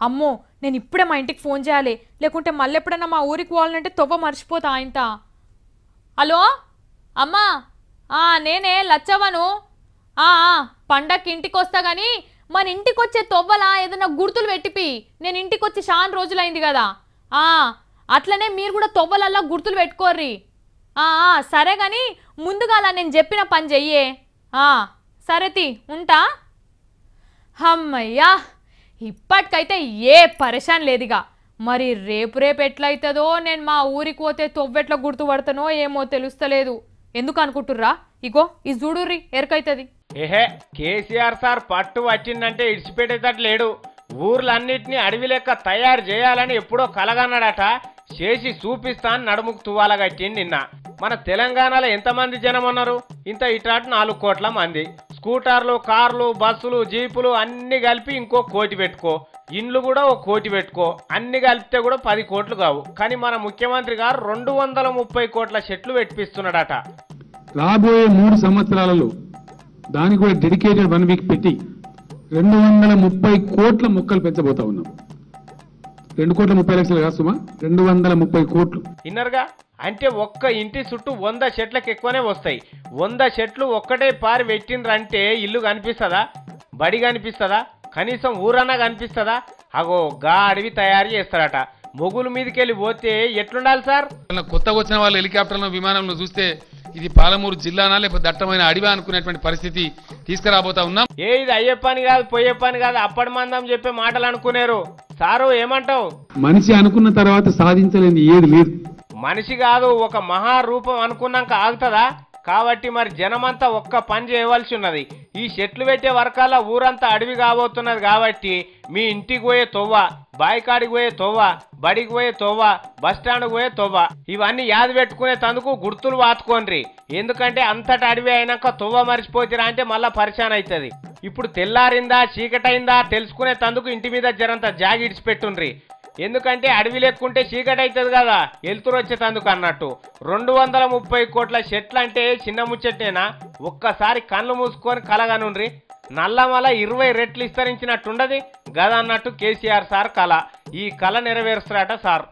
అమ్మో నేను ఇప్పుడే మా ఇంటికి ఫోన్ చేయాలి, లేకుంటే మళ్ళీ ఎప్పుడన్నా మా ఊరికి పోవాలంటే తొవ్వ మర్చిపోతా ఆయనత. హలో అమ్మా, నేనే లచ్చవను. పండక్కి ఇంటికి వస్తా కానీ మన ఇంటికి వచ్చే తొవ్వలా ఏదన్నా గుర్తులు పెట్టిపి. నేను ఇంటికి వచ్చి చాలా రోజులైంది కదా. అట్లనే మీరు కూడా తొవ్వలల్లా గుర్తులు పెట్టుకోర్రి. సరే కానీ ముందుగా నేను చెప్పిన పని చెయ్యే. సరేతి ఉంటా. అమ్మయ్యా, ఇప్పటికైతే ఏ పరేషాన్ లేదుగా. మరి రేపు ఎట్లయితుందో, నేను మా ఊరికి పోతే తొవ్వెట్లా గుర్తుపడతానో ఏమో తెలుస్తలేదు. ఎందుకు అనుకుంటుర్రా? ఇగో ఇది చూడుర్రి, ఎరకైతుంది. కేసీఆర్ సార్ పట్టు వచ్చిందంటే ఇడిచిపెట్టేటట్టు లేడు. ఊర్లన్నిటినీ అడవి లెక్క తయారు చేయాలని ఎప్పుడో కలగన్నాడట. చేసి చూపిస్తాను నడుముకు తువ్వాలగట్టింది నిన్న. మన తెలంగాణలో ఎంతమంది జనం ఉన్నారు? ఇంత ఇటాటు 4 కోట్ల మంది. స్కూటర్లు, కార్లు, బస్సులు, జీపులు అన్ని కలిపి ఇంకో 1 కోటి పెట్టుకో. ఇండ్లు కూడా 1 కోటి పెట్టుకో. అన్ని కలిపితే కూడా 10 కోట్లు కావు. కానీ మన ముఖ్యమంత్రి గారు 230 కోట్ల చెట్లు పెట్టిస్తున్నాడట. రాబోయే 3 సంవత్సరాలలో దానికి కూడా డెడికేటెడ్ 1 వీక్ పెట్టి 230 కోట్ల మొక్కలు పెంచబోతా ఉన్నాం. 2,30,00,000 కాదు సుమా, 230 కోట్లు. ఇన్నర్గా అంటే ఒక్క ఇంటి చుట్టూ 100 చెట్లకు ఎక్కువనే వస్తాయి. 100 చెట్లు ఒక్కటే పారి పెట్టిండ్రంటే ఇల్లు కనిపిస్తుందా? బడి కనిపిస్తుందా? కనీసం ఊరన్నా కనిపిస్తుందా? అగో గా అడవి తయారు చేస్తారట. మొగుల మీదకెళ్ళి పోతే ఎట్లుండాలి సార్? కొత్తగా వచ్చిన వాళ్ళు హెలికాప్టర్లో విమానంలో చూస్తే ఇది పాలమూరు జిల్లానా లేకపోతే దట్టమైన అడవి అనుకునేటువంటి పరిస్థితి తీసుకురాబోతా ఉన్నాం. ఇది అయ్యే పని కాదు, పోయే పని కాదు, అప్పటి మందం చెప్పే మాటలు అనుకునేరు. సారు ఏమంటావు? మనిషి అనుకున్న తర్వాత సాధించలేని ఏది లేదు. మనిషి కాదు, ఒక మహారూపం అనుకున్నాక ఆగుతుందా? కాబట్టి మరి జనమంతా ఒక్క పని చేయవలసి ఉన్నది. ఈ చెట్లు పెట్టే వర్కాల ఊరంతా అడవి కాబోతున్నది. కాబట్టి మీ ఇంటికి పోయే తొవ్వ, బాయికాడికి పోయే తొవ్వ, బడికి పోయే తొవ్వ, బస్టాండ్కి పోయే తొవ్వ, ఇవన్నీ యాద పెట్టుకునే తందుకు గుర్తులు వాతుకోండి. ఎందుకంటే అంతటి అడవి అయినాక తొవ్వ మర్చిపోతురా అంటే మళ్ళా పరిశాన్ అవుతుంది. ఇప్పుడు తెల్లారిందా చీకటైందా తెలుసుకునే తందుకు ఇంటి మీద జరంతా జాగిడిచి పెట్టుండ్రి. ఎందుకంటే అడవి లెక్కుంటే చీకటి అవుతుంది కదా, వెలుతురు వచ్చేటందుకు అన్నట్టు. 230 కోట్ల చెట్లు అంటే చిన్న ముచ్చటేనా? ఒక్కసారి కళ్ళు మూసుకొని కలగనుండ్రి. నల్లమల 20 రెట్లు విస్తరించినట్టుండది గదన్నట్టు కేసీఆర్ సార్ కళ. ఈ కళ నెరవేరుస్తారట సార్.